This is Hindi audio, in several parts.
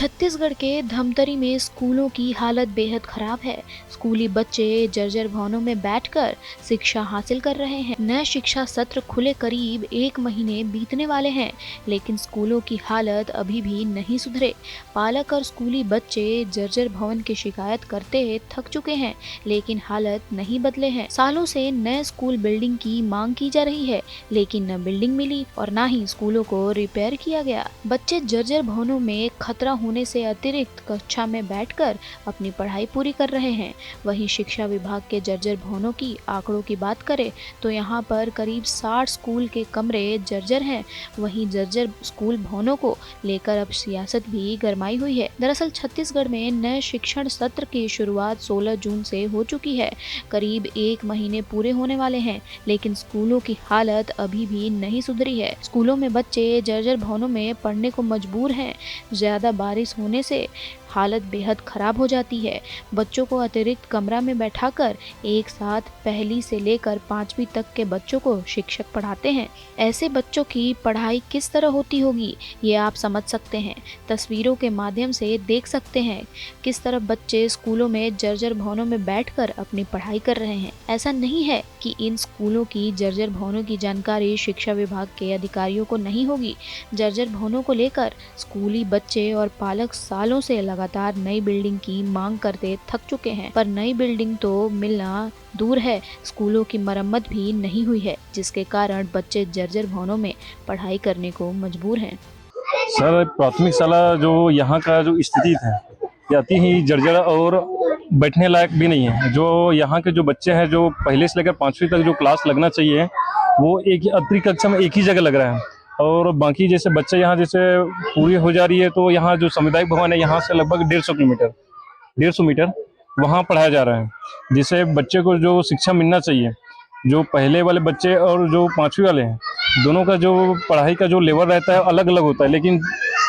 छत्तीसगढ़ के धमतरी में स्कूलों की हालत बेहद खराब है। स्कूली बच्चे जर्जर भवनों में बैठकर शिक्षा हासिल कर रहे हैं। नए शिक्षा सत्र खुले करीब 1 महीने बीतने वाले हैं, लेकिन स्कूलों की हालत अभी भी नहीं सुधरे। पालक और स्कूली बच्चे जर्जर भवन की शिकायत करते थक चुके हैं, लेकिन हालत नहीं बदले हैं। सालों से नए स्कूल बिल्डिंग की मांग की जा रही है, लेकिन न बिल्डिंग मिली और न ही स्कूलों को रिपेयर किया गया। बच्चे जर्जर भवनों में खतरा होने से अतिरिक्त कक्षा में बैठकर अपनी पढ़ाई पूरी कर रहे हैं। वहीं शिक्षा विभाग के जर्जर भवनों की आंकड़ों की बात करें तो यहां पर करीब 60 स्कूल के कमरे जर्जर हैं। वहीं जर्जर स्कूल भवनों को लेकर अब सियासत भी गरमाई हुई है। दरअसल छत्तीसगढ़ में नए शिक्षण सत्र की शुरुआत 16 जून से हो चुकी है। करीब 1 महीने पूरे होने वाले हैं, लेकिन स्कूलों की हालत अभी भी नहीं सुधरी है। स्कूलों में बच्चे जर्जर भवनों में पढ़ने को मजबूर हैं। ज्यादा बारिश होने से हालत बेहद खराब हो जाती है। बच्चों को अतिरिक्त कमरा में बैठाकर एक साथ पहली से लेकर 5वीं तक के बच्चों को शिक्षक पढ़ाते हैं। ऐसे बच्चों की पढ़ाई किस तरह होती होगी, ये आप समझ सकते हैं। तस्वीरों के माध्यम से देख सकते हैं किस तरह बच्चे स्कूलों में जर्जर भवनों में बैठकर अपनी पढ़ाई कर रहे हैं। ऐसा नहीं है कि इन स्कूलों की जर्जर भवनों की जानकारी शिक्षा विभाग के अधिकारियों को नहीं होगी। जर्जर भवनों को लेकर स्कूली बच्चे और पालक सालों से लगातार नई बिल्डिंग की मांग करते थक चुके हैं, पर नई बिल्डिंग तो मिलना दूर है, स्कूलों की मरम्मत भी नहीं हुई है, जिसके कारण बच्चे जर्जर भवनों में पढ़ाई करने को मजबूर हैं। सर, प्राथमिक शाला जो यहाँ का जो स्थिति है, ये अति ही जर्जर और बैठने लायक भी नहीं है। जो यहाँ के जो बच्चे हैं, जो पहले से लेकर 5वीं तक जो क्लास लगना चाहिए, वो एक अतिरिक्त कक्षा में एक ही जगह लग रहा है। और बाकी जैसे बच्चे यहाँ जैसे पूरी हो जा रही है, तो यहाँ जो सामुदायिक भवन है, यहाँ से लगभग 150 मीटर वहाँ पढ़ाया जा रहा है, जिससे बच्चे को जो शिक्षा मिलना चाहिए, जो पहले वाले बच्चे और जो 5वीं वाले हैं, दोनों का जो पढ़ाई का जो लेवल रहता है अलग अलग होता है, लेकिन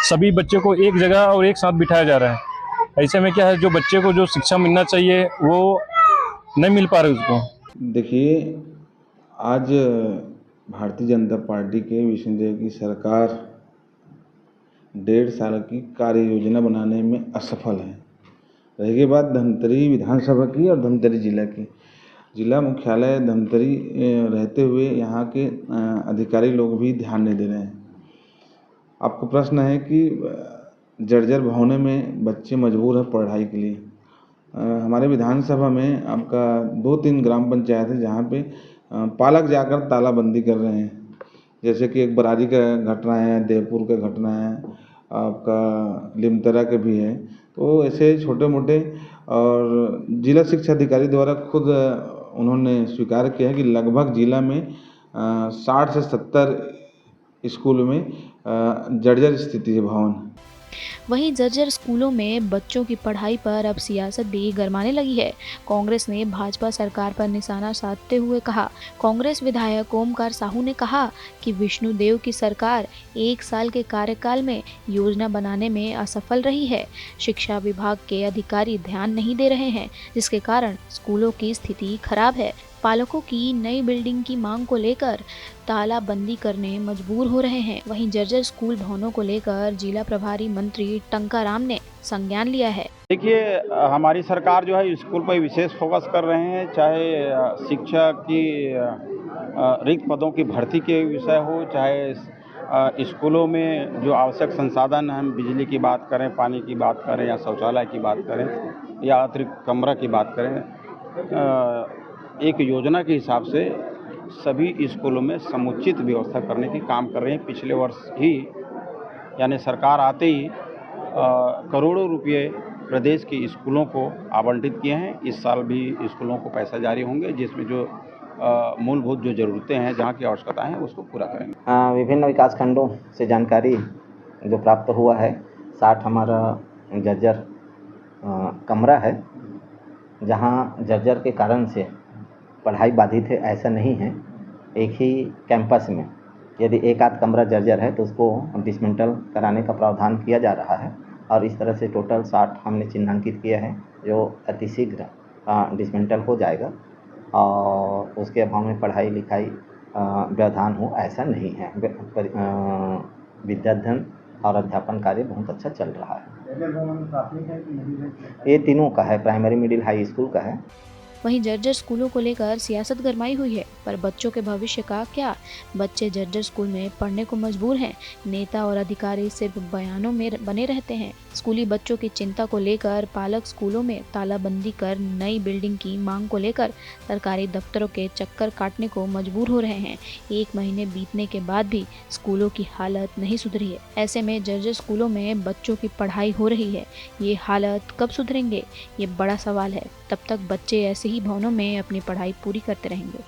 सभी बच्चे को एक जगह और एक साथ बिठाया जा रहा है। ऐसे में क्या है, जो बच्चे को जो शिक्षा मिलना चाहिए वो नहीं मिल पा रही उसको। देखिए, आज भारतीय जनता पार्टी के विष्णुदेव की सरकार 1.5 साल की कार्य योजना बनाने में असफल है। रही बात धमतरी विधानसभा की और धमतरी जिला की, जिला मुख्यालय धमतरी रहते हुए यहाँ के अधिकारी लोग भी ध्यान नहीं दे रहे हैं। आपको प्रश्न है कि जर्जर भवनों में बच्चे मजबूर हैं पढ़ाई के लिए। हमारे विधानसभा में आपका 2-3 ग्राम पंचायत है जहाँ पे पालक जाकर तालाबंदी कर रहे हैं। जैसे कि एक बरारी का घटना है, देवपुर का घटना है, आपका लिमतरा के भी है। तो ऐसे छोटे मोटे, और जिला शिक्षा अधिकारी द्वारा खुद उन्होंने स्वीकार किया है कि लगभग जिला में 60 से 70 स्कूलों में जर्जर स्थिति है भवन। वहीं जर्जर स्कूलों में बच्चों की पढ़ाई पर अब सियासत भी गरमाने लगी है। कांग्रेस ने भाजपा सरकार पर निशाना साधते हुए कहा। कांग्रेस विधायक ओमकार साहू ने कहा कि विष्णुदेव की सरकार 1 साल के कार्यकाल में योजना बनाने में असफल रही है। शिक्षा विभाग के अधिकारी ध्यान नहीं दे रहे हैं, जिसके कारण स्कूलों की स्थिति खराब है। पालकों की नई बिल्डिंग की मांग को लेकर तालाबंदी करने मजबूर हो रहे हैं। वहीं जर्जर स्कूल भवनों को लेकर जिला प्रभारी मंत्री टंकाराम ने संज्ञान लिया है। देखिए, हमारी सरकार जो है स्कूल पर विशेष फोकस कर रहे हैं, चाहे शिक्षा की रिक्त पदों की भर्ती के विषय हो, चाहे स्कूलों में जो आवश्यक संसाधन हम बिजली की बात करें, पानी की बात करें, या शौचालय की बात करें, या अतिरिक्त कमरा की बात करें, एक योजना के हिसाब से सभी स्कूलों में समुचित व्यवस्था करने की काम कर रहे हैं। पिछले वर्ष ही, यानी सरकार आते ही करोड़ों रुपए प्रदेश के स्कूलों को आवंटित किए हैं। इस साल भी स्कूलों को पैसा जारी होंगे, जिसमें जो मूलभूत जो ज़रूरतें हैं, जहाँ की आवश्यकताएं हैं, उसको पूरा करेंगे। विभिन्न विकास खंडों से जानकारी जो प्राप्त हुआ है, 60 हमारा जर्जर कमरा है, जहाँ जर्जर के कारण से पढ़ाई बाधित है ऐसा नहीं है। एक ही कैंपस में यदि एक आध कमरा जर्जर है तो उसको डिसमेंटल कराने का प्रावधान किया जा रहा है, और इस तरह से टोटल 60 हमने चिन्हांकित किया है जो अतिशीघ्र डिसमेंटल हो जाएगा, और उसके अभाव में पढ़ाई लिखाई व्यवधान हो ऐसा नहीं है। विद्याधन और अध्यापन कार्य बहुत अच्छा चल रहा है। ये तीनों का है, प्राइमरी, मिडिल, हाई स्कूल का है। वहीं जर्जर स्कूलों को लेकर सियासत गरमाई हुई है, पर बच्चों के भविष्य का क्या? बच्चे जर्जर स्कूल में पढ़ने को मजबूर हैं। नेता और अधिकारी सिर्फ बयानों में बने रहते हैं। स्कूली बच्चों की चिंता को लेकर पालक स्कूलों में तालाबंदी कर नई बिल्डिंग की मांग को लेकर सरकारी दफ्तरों के चक्कर काटने को मजबूर हो रहे हैं। 1 महीने बीतने के बाद भी स्कूलों की हालत नहीं सुधरी है। ऐसे में जर्जर स्कूलों में बच्चों की पढ़ाई हो रही है। ये हालत कब सुधरेंगे, ये बड़ा सवाल है। तब तक बच्चे ऐसे ही भवनों में अपनी पढ़ाई पूरी करते रहेंगे।